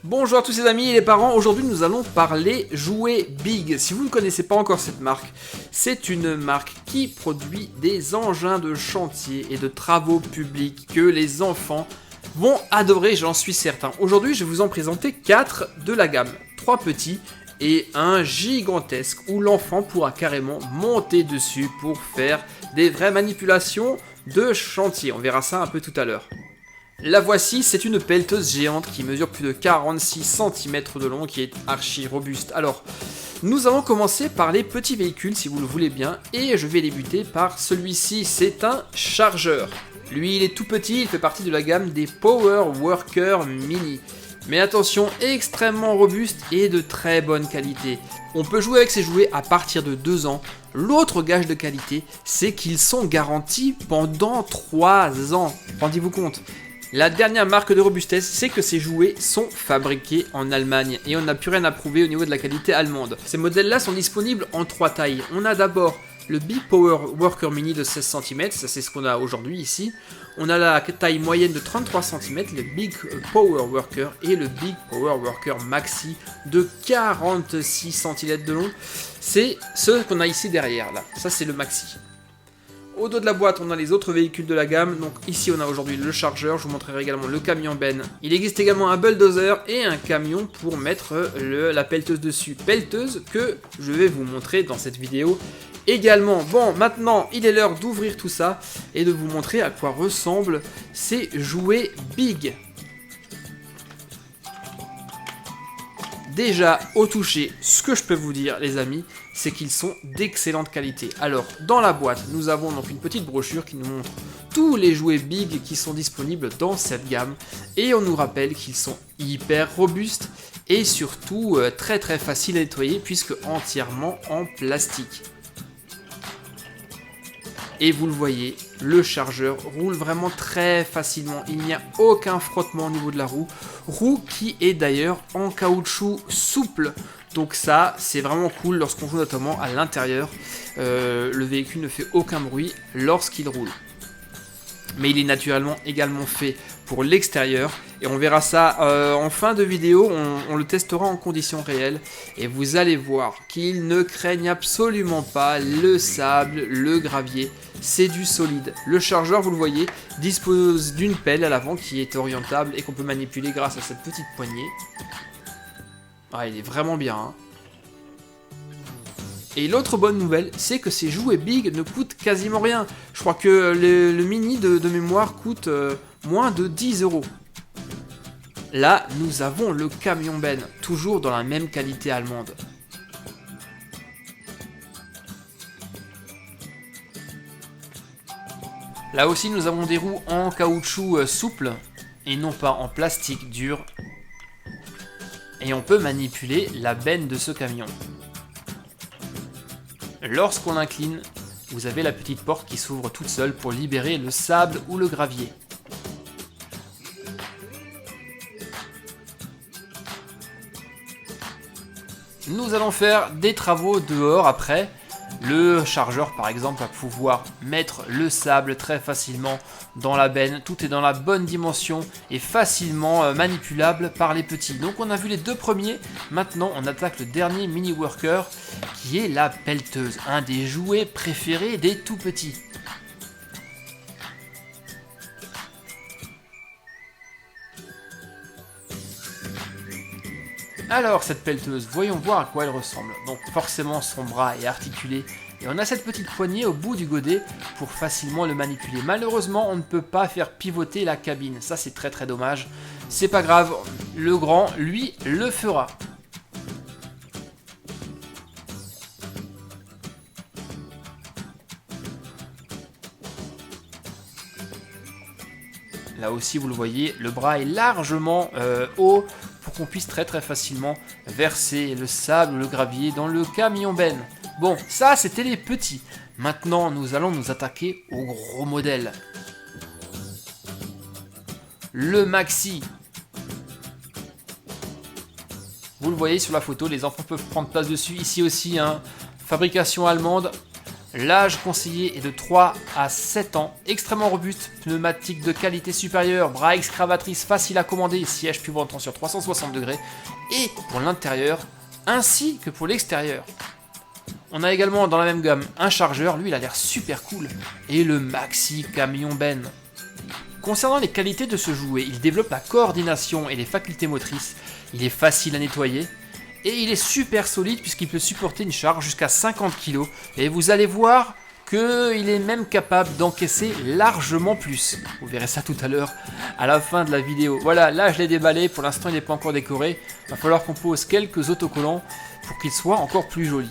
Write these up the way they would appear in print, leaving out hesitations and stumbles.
Bonjour à tous les amis et les parents, aujourd'hui nous allons parler jouets Big. Si vous ne connaissez pas encore cette marque, c'est une marque qui produit des engins de chantier et de travaux publics que les enfants vont adorer, j'en suis certain. Aujourd'hui je vais vous en présenter 4 de la gamme, 3 petits et un gigantesque où l'enfant pourra carrément monter dessus pour faire des vraies manipulations de chantier. On verra ça un peu tout à l'heure. La voici, c'est une pelleteuse géante qui mesure plus de 46 cm de long, qui est archi robuste. Alors, nous allons commencer par les petits véhicules si vous le voulez bien, et je vais débuter par celui-ci, c'est un chargeur. Lui, il est tout petit, il fait partie de la gamme des Power Worker Mini. Mais attention, extrêmement robuste et de très bonne qualité. On peut jouer avec ces jouets à partir de 2 ans. L'autre gage de qualité, c'est qu'ils sont garantis pendant 3 ans. Rendez-vous compte. La dernière marque de robustesse, c'est que ces jouets sont fabriqués en Allemagne et on n'a plus rien à prouver au niveau de la qualité allemande. Ces modèles-là sont disponibles en 3 tailles. On a d'abord le Big Power Worker Mini de 16 cm, ça c'est ce qu'on a aujourd'hui ici. On a la taille moyenne de 33 cm, le Big Power Worker et le Big Power Worker Maxi de 46 cm de long. C'est ce qu'on a ici derrière là, ça c'est le Maxi. Au dos de la boîte, on a les autres véhicules de la gamme. Donc ici, on a aujourd'hui le chargeur. Je vous montrerai également le camion Ben. Il existe également un bulldozer et un camion pour mettre la pelleteuse dessus. Pelleteuse que je vais vous montrer dans cette vidéo également. Bon, maintenant, il est l'heure d'ouvrir tout ça et de vous montrer à quoi ressemblent ces jouets Big. Déjà, au toucher, ce que je peux vous dire, les amis, c'est qu'ils sont d'excellente qualité. Alors, dans la boîte, nous avons donc une petite brochure qui nous montre tous les jouets Big qui sont disponibles dans cette gamme. Et on nous rappelle qu'ils sont hyper robustes et surtout très faciles à nettoyer puisque entièrement en plastique. Et vous le voyez, le chargeur roule vraiment très facilement. Il n'y a aucun frottement au niveau de la roue. Roue qui est d'ailleurs en caoutchouc souple. Donc ça, c'est vraiment cool lorsqu'on joue notamment à l'intérieur. Le véhicule ne fait aucun bruit lorsqu'il roule. Mais il est naturellement également fait pour l'extérieur. Et on verra ça en fin de vidéo, on le testera en conditions réelles. Et vous allez voir qu'ils ne craignent absolument pas le sable, le gravier. C'est du solide. Le chargeur, vous le voyez, dispose d'une pelle à l'avant qui est orientable et qu'on peut manipuler grâce à cette petite poignée. Ah, il est vraiment bien. Hein. Et l'autre bonne nouvelle, c'est que ces jouets Big ne coûtent quasiment rien. Je crois que le mini de mémoire coûte moins de 10 €. Là, nous avons le camion Ben, toujours dans la même qualité allemande. Là aussi, nous avons des roues en caoutchouc souple et non pas en plastique dur. Et on peut manipuler la benne de ce camion. Lorsqu'on l'incline, vous avez la petite porte qui s'ouvre toute seule pour libérer le sable ou le gravier. Nous allons faire des travaux dehors après. Le chargeur par exemple va pouvoir mettre le sable très facilement dans la benne. Tout est dans la bonne dimension et facilement manipulable par les petits. Donc on a vu les 2 premiers. Maintenant on attaque le dernier mini worker qui est la pelleteuse. Un des jouets préférés des tout petits. Alors cette pelleteuse, voyons voir à quoi elle ressemble. Donc forcément son bras est articulé et on a cette petite poignée au bout du godet pour facilement le manipuler. Malheureusement on ne peut pas faire pivoter la cabine, ça c'est très dommage. C'est pas grave, le grand lui le fera. Là aussi vous le voyez, le bras est largement haut pour qu'on puisse très facilement verser le sable ou le gravier dans le camion Ben. Bon, ça c'était les petits. Maintenant nous allons nous attaquer au gros modèle. Le Maxi. Vous le voyez sur la photo, les enfants peuvent prendre place dessus. Ici aussi, hein, fabrication allemande. L'âge conseillé est de 3 à 7 ans, extrêmement robuste, pneumatique de qualité supérieure, bras excavatrice facile à commander, siège pivotant sur 360 degrés, et pour l'intérieur, ainsi que pour l'extérieur. On a également dans la même gamme un chargeur, lui il a l'air super cool, et le Maxi Camion Ben. Concernant les qualités de ce jouet, il développe la coordination et les facultés motrices, il est facile à nettoyer, et il est super solide puisqu'il peut supporter une charge jusqu'à 50 kg. Et vous allez voir qu'il est même capable d'encaisser largement plus. Vous verrez ça tout à l'heure à la fin de la vidéo. Voilà, là je l'ai déballé, pour l'instant il n'est pas encore décoré. Il va falloir qu'on pose quelques autocollants pour qu'il soit encore plus joli.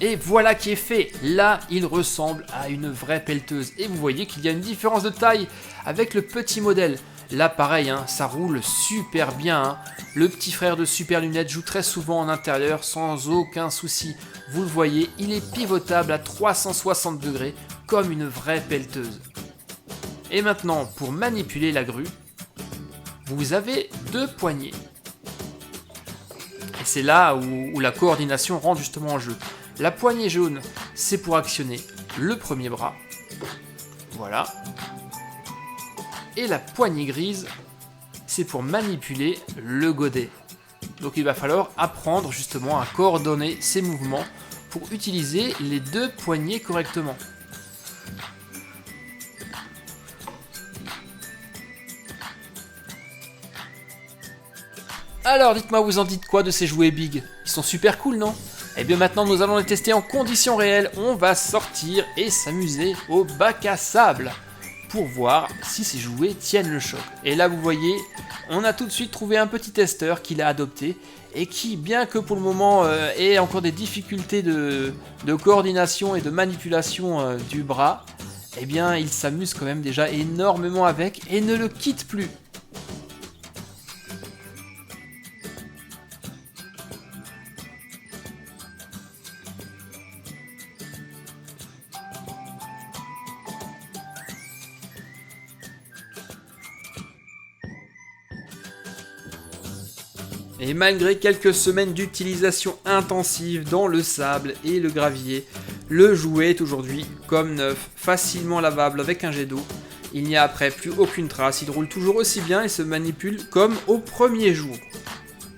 Et voilà qui est fait. Là, il ressemble à une vraie pelleteuse. Et vous voyez qu'il y a une différence de taille avec le petit modèle. Là, pareil, hein, ça roule super bien. Hein. Le petit frère de Super Lunettes joue très souvent en intérieur sans aucun souci. Vous le voyez, il est pivotable à 360 degrés comme une vraie pelleteuse. Et maintenant, pour manipuler la grue, vous avez 2 poignées. Et c'est là où la coordination rentre justement en jeu. La poignée jaune, c'est pour actionner le premier bras. Voilà. Et la poignée grise, c'est pour manipuler le godet. Donc il va falloir apprendre justement à coordonner ces mouvements pour utiliser les 2 poignées correctement. Alors dites-moi, vous en dites quoi de ces jouets Big? Ils sont super cool, non? Et bien maintenant nous allons les tester en conditions réelles, on va sortir et s'amuser au bac à sable pour voir si ces jouets tiennent le choc. Et là vous voyez, on a tout de suite trouvé un petit testeur qui l'a adopté et qui, bien que pour le moment ait encore des difficultés de coordination et de manipulation du bras, eh bien il s'amuse quand même déjà énormément avec et ne le quitte plus. Et malgré quelques semaines d'utilisation intensive dans le sable et le gravier, le jouet est aujourd'hui comme neuf, facilement lavable avec un jet d'eau. Il n'y a après plus aucune trace, il roule toujours aussi bien et se manipule comme au premier jour.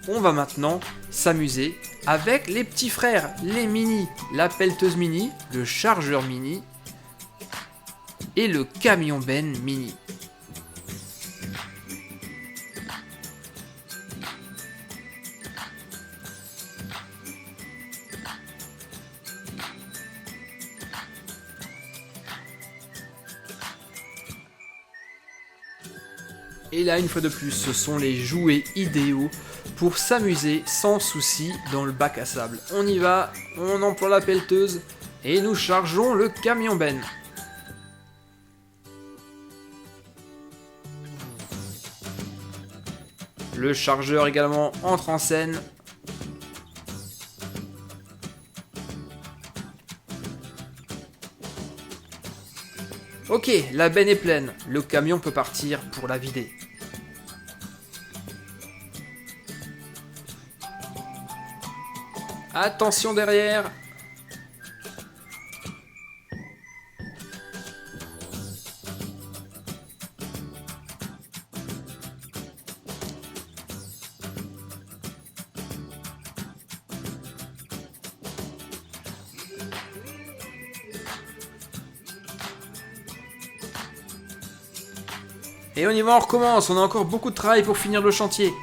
On va maintenant s'amuser avec les petits frères, les mini, la pelleteuse mini, le chargeur mini et le camion Ben mini. Et là, une fois de plus, ce sont les jouets idéaux pour s'amuser sans souci dans le bac à sable. On y va, on emploie la pelleteuse et nous chargeons le camion Ben. Le chargeur également entre en scène. Ok, la benne est pleine, le camion peut partir pour la vider. Attention derrière. Et on y va, on recommence, on a encore beaucoup de travail pour finir le chantier.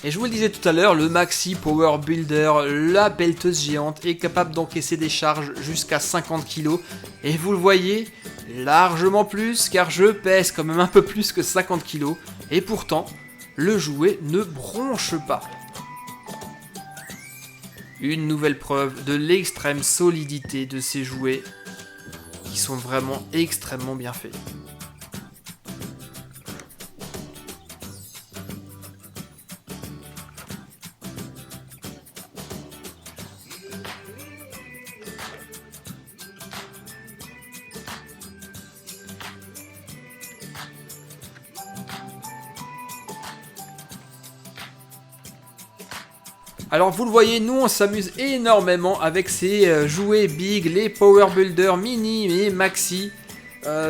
Et je vous le disais tout à l'heure, le Maxi Power Builder, la pelleteuse géante, est capable d'encaisser des charges jusqu'à 50 kg. Et vous le voyez, largement plus, car je pèse quand même un peu plus que 50 kg. Et pourtant, le jouet ne bronche pas. Une nouvelle preuve de l'extrême solidité de ces jouets, qui sont vraiment extrêmement bien faits. Alors vous le voyez, nous on s'amuse énormément avec ces jouets big, les Power Builder mini et maxi.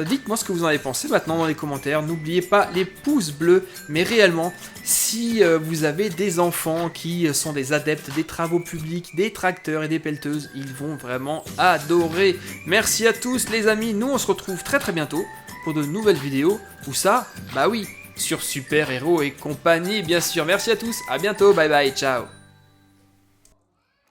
Dites-moi ce que vous en avez pensé maintenant dans les commentaires. N'oubliez pas les pouces bleus, mais réellement, si vous avez des enfants qui sont des adeptes des travaux publics, des tracteurs et des pelleteuses, ils vont vraiment adorer. Merci à tous les amis, nous on se retrouve très très bientôt pour de nouvelles vidéos. Où ça? Bah oui, sur Super Héros et compagnie bien sûr. Merci à tous, à bientôt, bye bye, ciao.